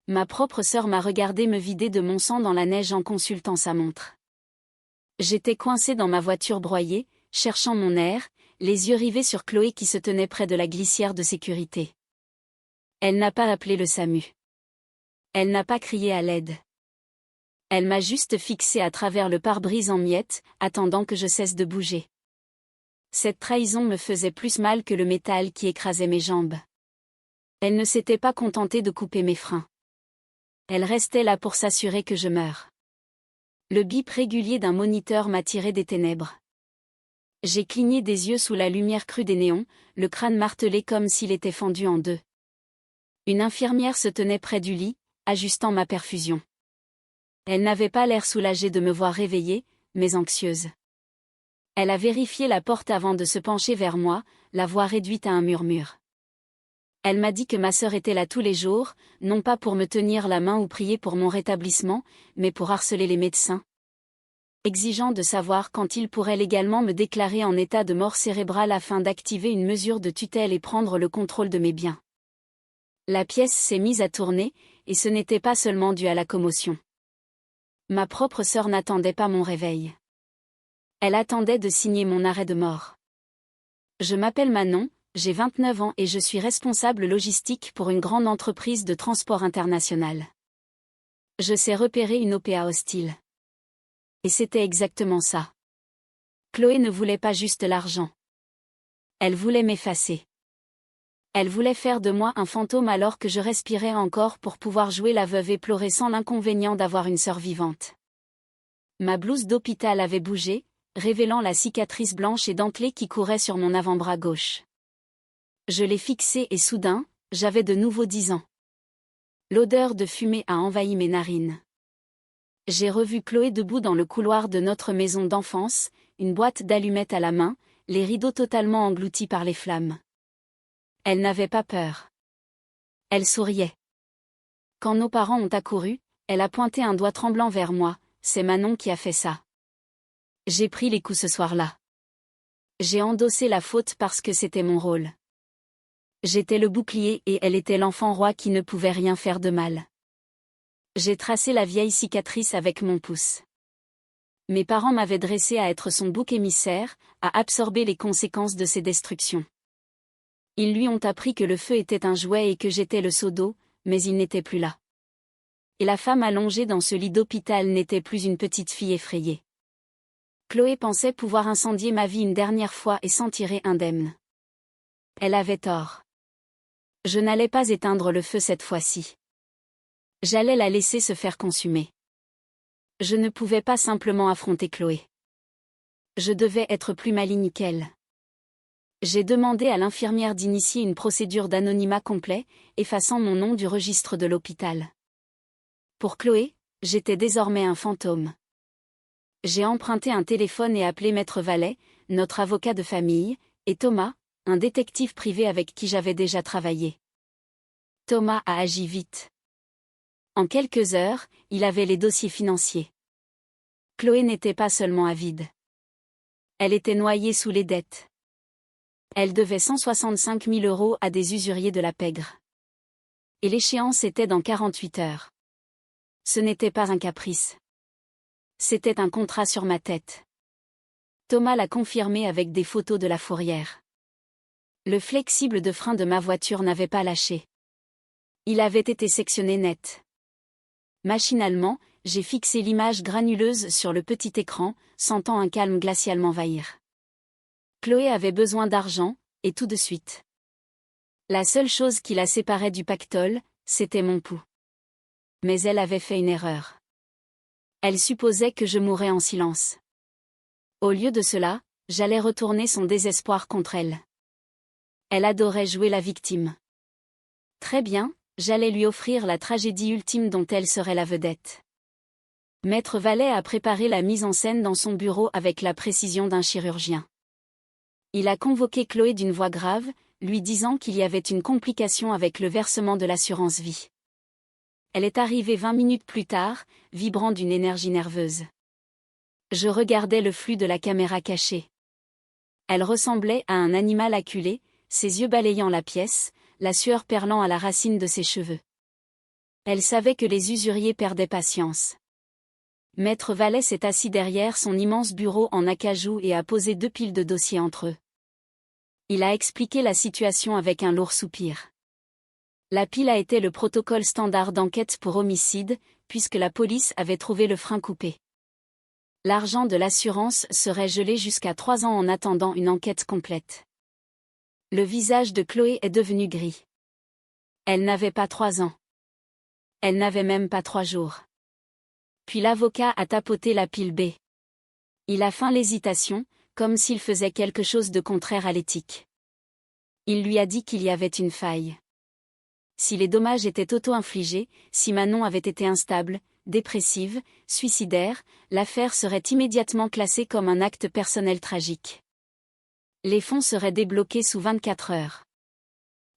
Ma propre sœur m'a regardé me vider de mon sang dans la neige en consultant sa montre. J'étais coincée dans ma voiture broyée, cherchant mon air, les yeux rivés sur Chloé qui se tenait près de la glissière de sécurité. Elle n'a pas appelé le SAMU. Elle n'a pas crié à l'aide. Elle m'a juste fixé à travers le pare-brise en miettes, attendant que je cesse de bouger. Cette trahison me faisait plus mal que le métal qui écrasait mes jambes. Elle ne s'était pas contentée de couper mes freins. Elle restait là pour s'assurer que je meure. Le bip régulier d'un moniteur m'a tiré des ténèbres. J'ai cligné des yeux sous la lumière crue des néons, le crâne martelé comme s'il était fendu en deux. Une infirmière se tenait près du lit, ajustant ma perfusion. Elle n'avait pas l'air soulagée de me voir réveillée, mais anxieuse. Elle a vérifié la porte avant de se pencher vers moi, la voix réduite à un murmure. Elle m'a dit que ma sœur était là tous les jours, non pas pour me tenir la main ou prier pour mon rétablissement, mais pour harceler les médecins. Exigeant de savoir quand ils pourraient légalement me déclarer en état de mort cérébrale afin d'activer une mesure de tutelle et prendre le contrôle de mes biens. La pièce s'est mise à tourner, et ce n'était pas seulement dû à la commotion. Ma propre sœur n'attendait pas mon réveil. Elle attendait de signer mon arrêt de mort. Je m'appelle Manon, j'ai 29 ans et je suis responsable logistique pour une grande entreprise de transport international. Je sais repérer une OPA hostile. Et c'était exactement ça. Chloé ne voulait pas juste l'argent. Elle voulait m'effacer. Elle voulait faire de moi un fantôme alors que je respirais encore pour pouvoir jouer la veuve et pleurer sans l'inconvénient d'avoir une sœur vivante. Ma blouse d'hôpital avait bougé, révélant la cicatrice blanche et dentelée qui courait sur mon avant-bras gauche. Je l'ai fixée et soudain, j'avais de nouveau 10 ans. L'odeur de fumée a envahi mes narines. J'ai revu Chloé debout dans le couloir de notre maison d'enfance, une boîte d'allumettes à la main, les rideaux totalement engloutis par les flammes. Elle n'avait pas peur. Elle souriait. Quand nos parents ont accouru, elle a pointé un doigt tremblant vers moi, c'est Manon qui a fait ça. J'ai pris les coups ce soir-là. J'ai endossé la faute parce que c'était mon rôle. J'étais le bouclier et elle était l'enfant roi qui ne pouvait rien faire de mal. J'ai tracé la vieille cicatrice avec mon pouce. Mes parents m'avaient dressé à être son bouc émissaire, à absorber les conséquences de ses destructions. Ils lui ont appris que le feu était un jouet et que j'étais le seau d'eau, mais il n'était plus là. Et la femme allongée dans ce lit d'hôpital n'était plus une petite fille effrayée. Chloé pensait pouvoir incendier ma vie une dernière fois et s'en tirer indemne. Elle avait tort. Je n'allais pas éteindre le feu cette fois-ci. J'allais la laisser se faire consumer. Je ne pouvais pas simplement affronter Chloé. Je devais être plus maligne qu'elle. J'ai demandé à l'infirmière d'initier une procédure d'anonymat complet, effaçant mon nom du registre de l'hôpital. Pour Chloé, j'étais désormais un fantôme. J'ai emprunté un téléphone et appelé Maître Vallet, notre avocat de famille, et Thomas, un détective privé avec qui j'avais déjà travaillé. Thomas a agi vite. En quelques heures, il avait les dossiers financiers. Chloé n'était pas seulement avide. Elle était noyée sous les dettes. Elle devait 165 000 € à des usuriers de la pègre. Et l'échéance était dans 48 heures. Ce n'était pas un caprice. C'était un contrat sur ma tête. Thomas l'a confirmé avec des photos de la fourrière. Le flexible de frein de ma voiture n'avait pas lâché. Il avait été sectionné net. Machinalement, j'ai fixé l'image granuleuse sur le petit écran, sentant un calme glacial m'envahir. Chloé avait besoin d'argent, et tout de suite. La seule chose qui la séparait du pactole, c'était mon pouls. Mais elle avait fait une erreur. Elle supposait que je mourrais en silence. Au lieu de cela, j'allais retourner son désespoir contre elle. Elle adorait jouer la victime. Très bien, j'allais lui offrir la tragédie ultime dont elle serait la vedette. Maître Vallet a préparé la mise en scène dans son bureau avec la précision d'un chirurgien. Il a convoqué Chloé d'une voix grave, lui disant qu'il y avait une complication avec le versement de l'assurance vie. Elle est arrivée 20 minutes plus tard, vibrant d'une énergie nerveuse. Je regardais le flux de la caméra cachée. Elle ressemblait à un animal acculé, ses yeux balayant la pièce, la sueur perlant à la racine de ses cheveux. Elle savait que les usuriers perdaient patience. Maître Vallée s'est assis derrière son immense bureau en acajou et a posé 2 piles de dossiers entre eux. Il a expliqué la situation avec un lourd soupir. La pile a été le protocole standard d'enquête pour homicide, puisque la police avait trouvé le frein coupé. L'argent de l'assurance serait gelé jusqu'à 3 ans en attendant une enquête complète. Le visage de Chloé est devenu gris. Elle n'avait pas 3 ans. Elle n'avait même pas 3 jours. Puis l'avocat a tapoté la pile B. Il a feint l'hésitation, comme s'il faisait quelque chose de contraire à l'éthique. Il lui a dit qu'il y avait une faille. Si les dommages étaient auto-infligés, si Manon avait été instable, dépressive, suicidaire, l'affaire serait immédiatement classée comme un acte personnel tragique. Les fonds seraient débloqués sous 24 heures.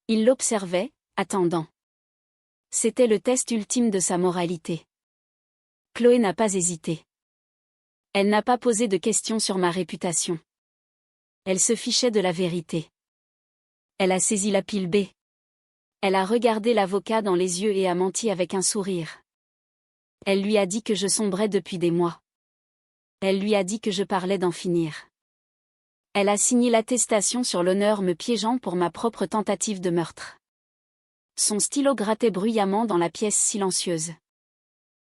Il l'observait, attendant. C'était le test ultime de sa moralité. Chloé n'a pas hésité. Elle n'a pas posé de questions sur ma réputation. Elle se fichait de la vérité. Elle a saisi la pile B. Elle a regardé l'avocat dans les yeux et a menti avec un sourire. Elle lui a dit que je sombrais depuis des mois. Elle lui a dit que je parlais d'en finir. Elle a signé l'attestation sur l'honneur me piégeant pour ma propre tentative de meurtre. Son stylo grattait bruyamment dans la pièce silencieuse.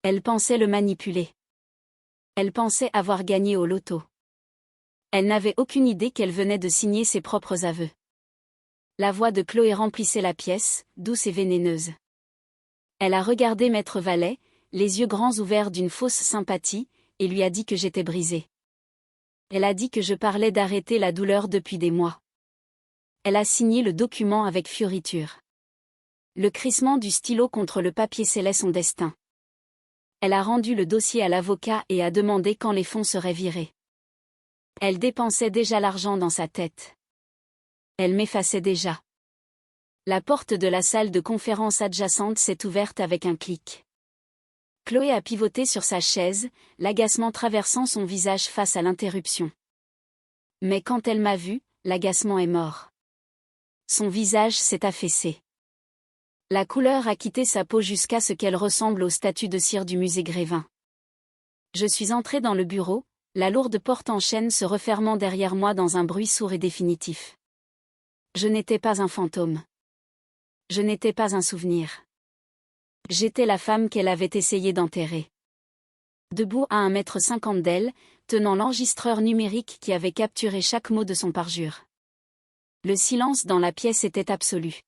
Elle pensait le manipuler. Elle pensait avoir gagné au loto. Elle n'avait aucune idée qu'elle venait de signer ses propres aveux. La voix de Chloé remplissait la pièce, douce et vénéneuse. Elle a regardé Maître Vallée, les yeux grands ouverts d'une fausse sympathie, et lui a dit que j'étais brisée. Elle a dit que je parlais d'arrêter la douleur depuis des mois. Elle a signé le document avec fioriture. Le crissement du stylo contre le papier scellait son destin. Elle a rendu le dossier à l'avocat et a demandé quand les fonds seraient virés. Elle dépensait déjà l'argent dans sa tête. Elle m'effaçait déjà. La porte de la salle de conférence adjacente s'est ouverte avec un clic. Chloé a pivoté sur sa chaise, l'agacement traversant son visage face à l'interruption. Mais quand elle m'a vu, l'agacement est mort. Son visage s'est affaissé. La couleur a quitté sa peau jusqu'à ce qu'elle ressemble aux statues de cire du musée Grévin. Je suis entrée dans le bureau, la lourde porte en chêne se refermant derrière moi dans un bruit sourd et définitif. Je n'étais pas un fantôme. Je n'étais pas un souvenir. J'étais la femme qu'elle avait essayé d'enterrer. Debout à 1,50 m d'elle, tenant l'enregistreur numérique qui avait capturé chaque mot de son parjure. Le silence dans la pièce était absolu.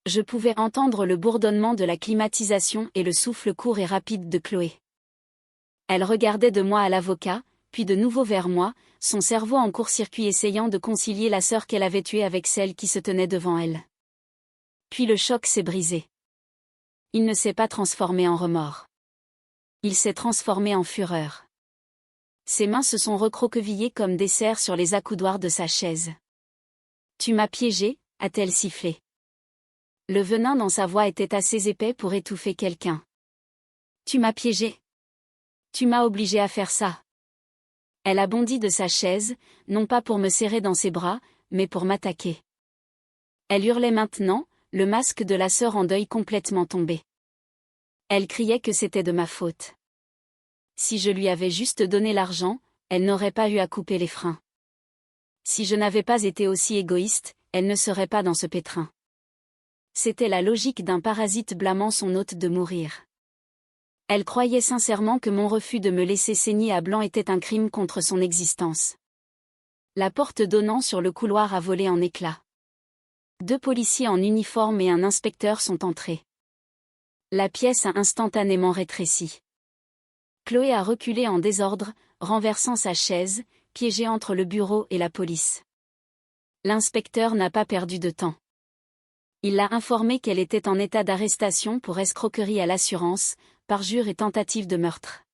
Je pouvais entendre le bourdonnement de la climatisation et le souffle court et rapide de Chloé. Elle regardait de moi à l'avocat, puis de nouveau vers moi, son cerveau en court-circuit essayant de concilier la sœur qu'elle avait tuée avec celle qui se tenait devant elle. Puis le choc s'est brisé. Il ne s'est pas transformé en remords. Il s'est transformé en fureur. Ses mains se sont recroquevillées comme des cerfs sur les accoudoirs de sa chaise. « Tu m'as piégé » a-t-elle sifflé. Le venin dans sa voix était assez épais pour étouffer quelqu'un. « Tu m'as piégé. Tu m'as obligé à faire ça. » Elle a bondi de sa chaise, non pas pour me serrer dans ses bras, mais pour m'attaquer. Elle hurlait maintenant, le masque de la sœur en deuil complètement tombé. Elle criait que c'était de ma faute. Si je lui avais juste donné l'argent, elle n'aurait pas eu à couper les freins. Si je n'avais pas été aussi égoïste, elle ne serait pas dans ce pétrin. C'était la logique d'un parasite blâmant son hôte de mourir. Elle croyait sincèrement que mon refus de me laisser saigner à blanc était un crime contre son existence. La porte donnant sur le couloir a volé en éclats. 2 policiers en uniforme et un inspecteur sont entrés. La pièce a instantanément rétréci. Chloé a reculé en désordre, renversant sa chaise, piégée entre le bureau et la police. L'inspecteur n'a pas perdu de temps. Il l'a informée qu'elle était en état d'arrestation pour escroquerie à l'assurance, parjure et tentative de meurtre.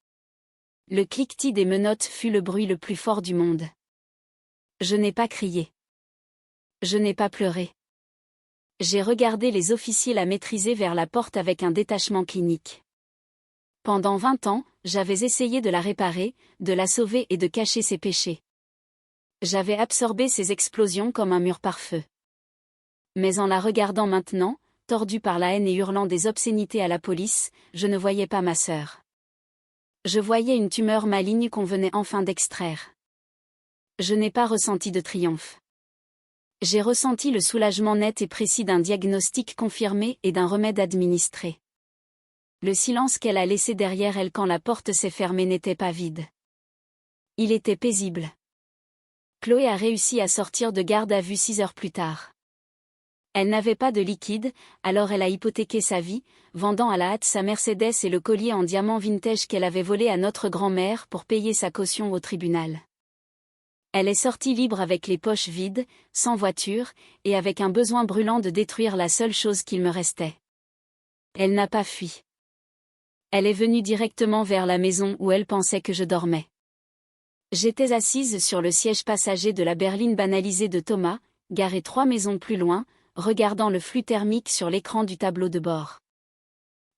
Le cliquetis des menottes fut le bruit le plus fort du monde. Je n'ai pas crié. Je n'ai pas pleuré. J'ai regardé les officiers la maîtriser vers la porte avec un détachement clinique. Pendant 20 ans, j'avais essayé de la réparer, de la sauver et de cacher ses péchés. J'avais absorbé ses explosions comme un mur pare-feu. Mais en la regardant maintenant, tordu par la haine et hurlant des obscénités à la police, je ne voyais pas ma sœur. Je voyais une tumeur maligne qu'on venait enfin d'extraire. Je n'ai pas ressenti de triomphe. J'ai ressenti le soulagement net et précis d'un diagnostic confirmé et d'un remède administré. Le silence qu'elle a laissé derrière elle quand la porte s'est fermée n'était pas vide. Il était paisible. Chloé a réussi à sortir de garde à vue 6 heures plus tard. Elle n'avait pas de liquide, alors elle a hypothéqué sa vie, vendant à la hâte sa Mercedes et le collier en diamant vintage qu'elle avait volé à notre grand-mère pour payer sa caution au tribunal. Elle est sortie libre avec les poches vides, sans voiture, et avec un besoin brûlant de détruire la seule chose qu'il me restait. Elle n'a pas fui. Elle est venue directement vers la maison où elle pensait que je dormais. J'étais assise sur le siège passager de la berline banalisée de Thomas, garée 3 maisons plus loin, regardant le flux thermique sur l'écran du tableau de bord.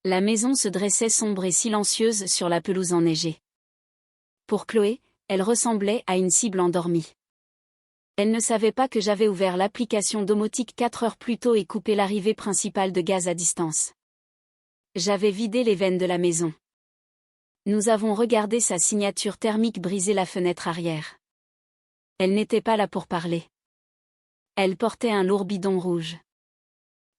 La maison se dressait sombre et silencieuse sur la pelouse enneigée. Pour Chloé, elle ressemblait à une cible endormie. Elle ne savait pas que j'avais ouvert l'application domotique 4 heures plus tôt et coupé l'arrivée principale de gaz à distance. J'avais vidé les veines de la maison. Nous avons regardé sa signature thermique briser la fenêtre arrière. Elle n'était pas là pour parler. Elle portait un lourd bidon rouge.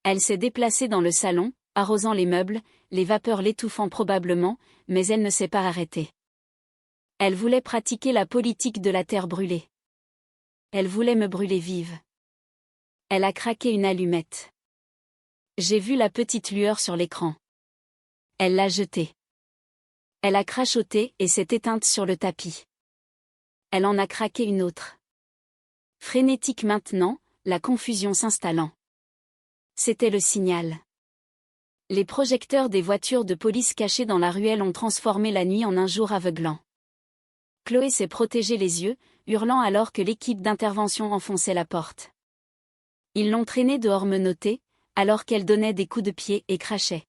Elle s'est déplacée dans le salon, arrosant les meubles, les vapeurs l'étouffant probablement, mais elle ne s'est pas arrêtée. Elle voulait pratiquer la politique de la terre brûlée. Elle voulait me brûler vive. Elle a craqué une allumette. J'ai vu la petite lueur sur l'écran. Elle l'a jetée. Elle a crachoté et s'est éteinte sur le tapis. Elle en a craqué une autre. Frénétique maintenant, la confusion s'installant. C'était le signal. Les projecteurs des voitures de police cachées dans la ruelle ont transformé la nuit en un jour aveuglant. Chloé s'est protégé les yeux, hurlant alors que l'équipe d'intervention enfonçait la porte. Ils l'ont traînée dehors menottée, alors qu'elle donnait des coups de pied et crachait.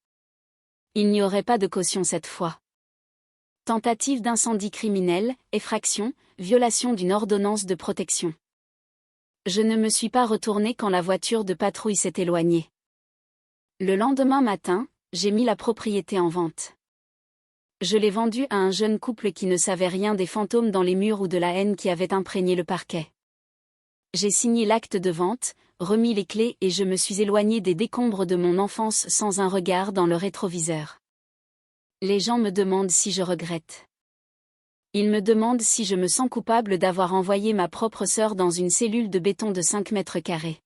Il n'y aurait pas de caution cette fois. Tentative d'incendie criminel, effraction, violation d'une ordonnance de protection. Je ne me suis pas retournée quand la voiture de patrouille s'est éloignée. Le lendemain matin, j'ai mis la propriété en vente. Je l'ai vendue à un jeune couple qui ne savait rien des fantômes dans les murs ou de la haine qui avait imprégné le parquet. J'ai signé l'acte de vente, remis les clés et je me suis éloignée des décombres de mon enfance sans un regard dans le rétroviseur. Les gens me demandent si je regrette. Ils me demandent si je me sens coupable d'avoir envoyé ma propre sœur dans une cellule de béton de 5 mètres carrés.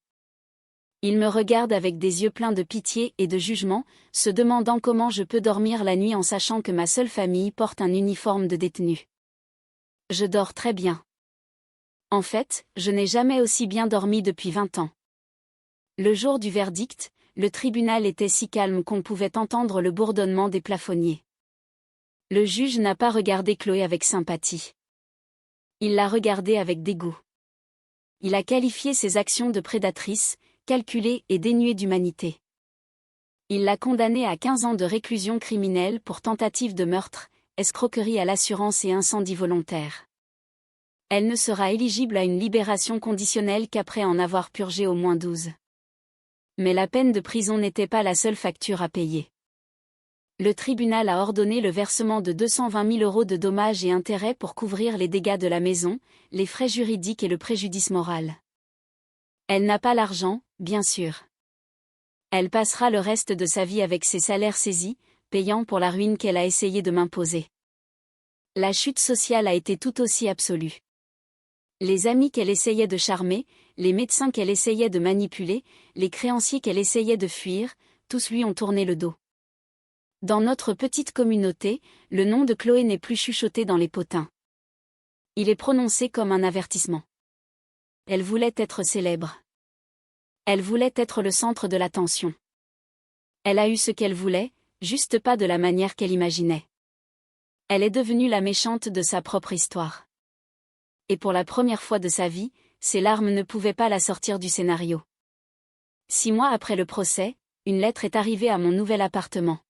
Ils me regardent avec des yeux pleins de pitié et de jugement, se demandant comment je peux dormir la nuit en sachant que ma seule famille porte un uniforme de détenu. Je dors très bien. En fait, je n'ai jamais aussi bien dormi depuis 20 ans. Le jour du verdict, le tribunal était si calme qu'on pouvait entendre le bourdonnement des plafonniers. Le juge n'a pas regardé Chloé avec sympathie. Il l'a regardée avec dégoût. Il a qualifié ses actions de prédatrices, calculées et dénuées d'humanité. Il l'a condamnée à 15 ans de réclusion criminelle pour tentative de meurtre, escroquerie à l'assurance et incendie volontaire. Elle ne sera éligible à une libération conditionnelle qu'après en avoir purgé au moins 12. Mais la peine de prison n'était pas la seule facture à payer. Le tribunal a ordonné le versement de 220 000 € de dommages et intérêts pour couvrir les dégâts de la maison, les frais juridiques et le préjudice moral. Elle n'a pas l'argent, bien sûr. Elle passera le reste de sa vie avec ses salaires saisis, payant pour la ruine qu'elle a essayé de m'imposer. La chute sociale a été tout aussi absolue. Les amis qu'elle essayait de charmer, les médecins qu'elle essayait de manipuler, les créanciers qu'elle essayait de fuir, tous lui ont tourné le dos. Dans notre petite communauté, le nom de Chloé n'est plus chuchoté dans les potins. Il est prononcé comme un avertissement. Elle voulait être célèbre. Elle voulait être le centre de l'attention. Elle a eu ce qu'elle voulait, juste pas de la manière qu'elle imaginait. Elle est devenue la méchante de sa propre histoire. Et pour la première fois de sa vie, ses larmes ne pouvaient pas la sortir du scénario. 6 mois après le procès, une lettre est arrivée à mon nouvel appartement.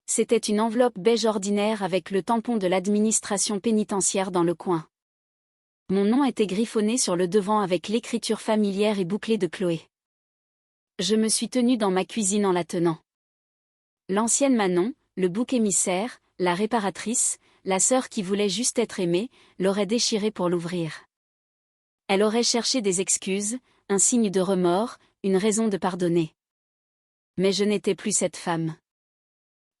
C'était une enveloppe beige ordinaire avec le tampon de l'administration pénitentiaire dans le coin. Mon nom était griffonné sur le devant avec l'écriture familière et bouclée de Chloé. Je me suis tenue dans ma cuisine en la tenant. L'ancienne Manon, le bouc émissaire, la réparatrice, la sœur qui voulait juste être aimée, l'aurait déchirée pour l'ouvrir. Elle aurait cherché des excuses, un signe de remords, une raison de pardonner. Mais je n'étais plus cette femme.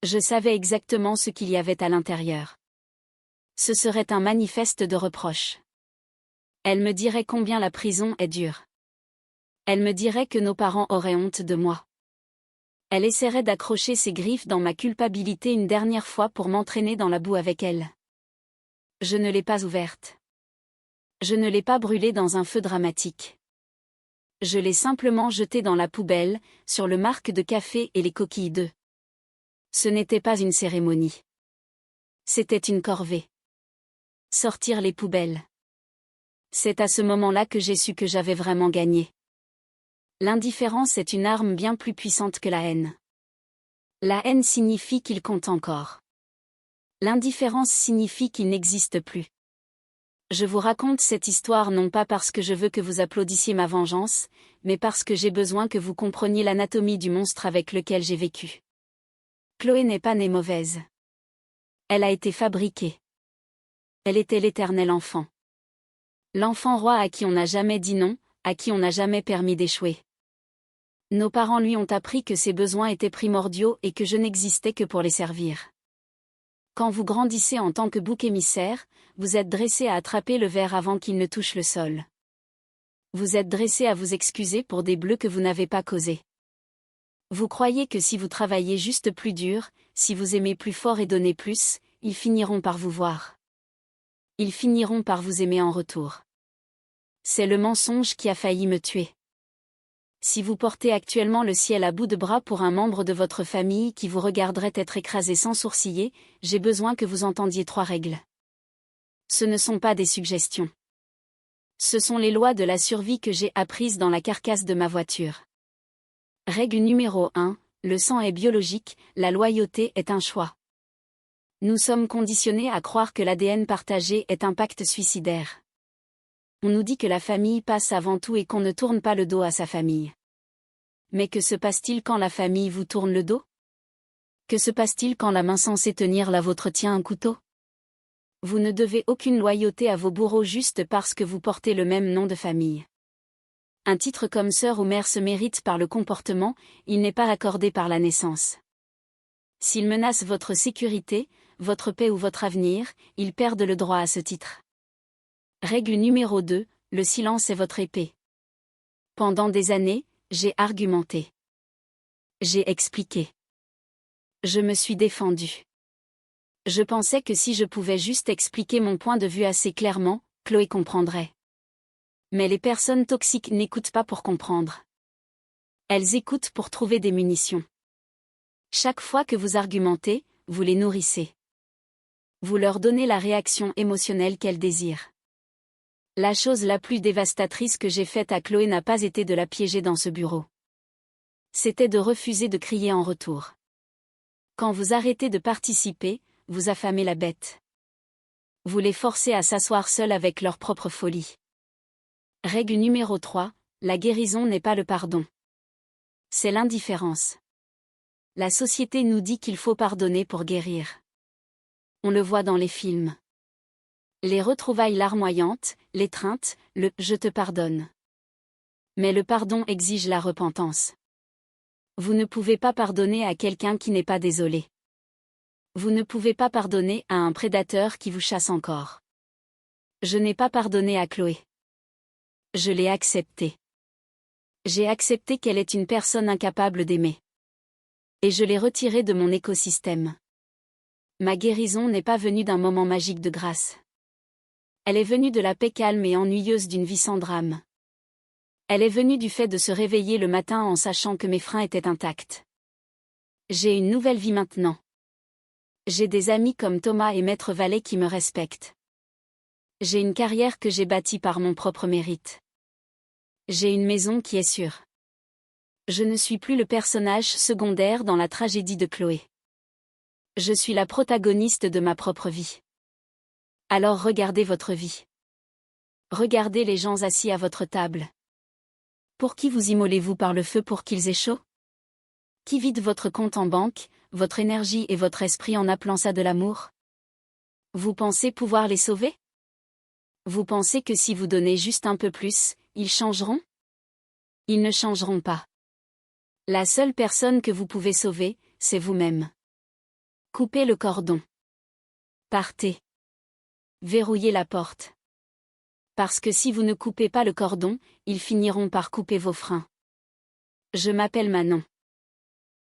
Je savais exactement ce qu'il y avait à l'intérieur. Ce serait un manifeste de reproches. Elle me dirait combien la prison est dure. Elle me dirait que nos parents auraient honte de moi. Elle essaierait d'accrocher ses griffes dans ma culpabilité une dernière fois pour m'entraîner dans la boue avec elle. Je ne l'ai pas ouverte. Je ne l'ai pas brûlée dans un feu dramatique. Je l'ai simplement jetée dans la poubelle, sur le marc de café et les coquilles d'œufs. Ce n'était pas une cérémonie. C'était une corvée. Sortir les poubelles. C'est à ce moment-là que j'ai su que j'avais vraiment gagné. L'indifférence est une arme bien plus puissante que la haine. La haine signifie qu'il compte encore. L'indifférence signifie qu'il n'existe plus. Je vous raconte cette histoire non pas parce que je veux que vous applaudissiez ma vengeance, mais parce que j'ai besoin que vous compreniez l'anatomie du monstre avec lequel j'ai vécu. Chloé n'est pas née mauvaise. Elle a été fabriquée. Elle était l'éternel enfant. L'enfant roi à qui on n'a jamais dit non, à qui on n'a jamais permis d'échouer. Nos parents lui ont appris que ses besoins étaient primordiaux et que je n'existais que pour les servir. Quand vous grandissez en tant que bouc émissaire, vous êtes dressé à attraper le verre avant qu'il ne touche le sol. Vous êtes dressé à vous excuser pour des bleus que vous n'avez pas causés. Vous croyez que si vous travaillez juste plus dur, si vous aimez plus fort et donnez plus, ils finiront par vous voir. Ils finiront par vous aimer en retour. C'est le mensonge qui a failli me tuer. Si vous portez actuellement le ciel à bout de bras pour un membre de votre famille qui vous regarderait être écrasé sans sourciller, j'ai besoin que vous entendiez 3 règles. Ce ne sont pas des suggestions. Ce sont les lois de la survie que j'ai apprises dans la carcasse de ma voiture. Règle numéro 1, le sang est biologique, la loyauté est un choix. Nous sommes conditionnés à croire que l'ADN partagé est un pacte suicidaire. On nous dit que la famille passe avant tout et qu'on ne tourne pas le dos à sa famille. Mais que se passe-t-il quand la famille vous tourne le dos? Que se passe-t-il quand la main censée tenir la vôtre tient un couteau? Vous ne devez aucune loyauté à vos bourreaux juste parce que vous portez le même nom de famille. Un titre comme sœur ou mère se mérite par le comportement, il n'est pas accordé par la naissance. S'ils menacent votre sécurité, votre paix ou votre avenir, ils perdent le droit à ce titre. Règle numéro 2, le silence est votre épée. Pendant des années, j'ai argumenté. J'ai expliqué. Je me suis défendu. Je pensais que si je pouvais juste expliquer mon point de vue assez clairement, Chloé comprendrait. Mais les personnes toxiques n'écoutent pas pour comprendre. Elles écoutent pour trouver des munitions. Chaque fois que vous argumentez, vous les nourrissez. Vous leur donnez la réaction émotionnelle qu'elles désirent. La chose la plus dévastatrice que j'ai faite à Chloé n'a pas été de la piéger dans ce bureau. C'était de refuser de crier en retour. Quand vous arrêtez de participer, vous affamez la bête. Vous les forcez à s'asseoir seuls avec leur propre folie. Règle numéro 3, la guérison n'est pas le pardon. C'est l'indifférence. La société nous dit qu'il faut pardonner pour guérir. On le voit dans les films. Les retrouvailles larmoyantes, l'étreinte, le « je te pardonne ». Mais le pardon exige la repentance. Vous ne pouvez pas pardonner à quelqu'un qui n'est pas désolé. Vous ne pouvez pas pardonner à un prédateur qui vous chasse encore. Je n'ai pas pardonné à Chloé. Je l'ai acceptée. J'ai accepté qu'elle est une personne incapable d'aimer. Et je l'ai retirée de mon écosystème. Ma guérison n'est pas venue d'un moment magique de grâce. Elle est venue de la paix calme et ennuyeuse d'une vie sans drame. Elle est venue du fait de se réveiller le matin en sachant que mes freins étaient intacts. J'ai une nouvelle vie maintenant. J'ai des amis comme Thomas et Maître Vallée qui me respectent. J'ai une carrière que j'ai bâtie par mon propre mérite. J'ai une maison qui est sûre. Je ne suis plus le personnage secondaire dans la tragédie de Chloé. Je suis la protagoniste de ma propre vie. Alors regardez votre vie. Regardez les gens assis à votre table. Pour qui vous immolez-vous par le feu pour qu'ils aient chaud? Qui vide votre compte en banque, votre énergie et votre esprit en appelant ça de l'amour? Vous pensez pouvoir les sauver? Vous pensez que si vous donnez juste un peu plus, ils changeront? Ils ne changeront pas. La seule personne que vous pouvez sauver, c'est vous-même. Coupez le cordon. Partez. Verrouillez la porte. Parce que si vous ne coupez pas le cordon, ils finiront par couper vos freins. Je m'appelle Manon.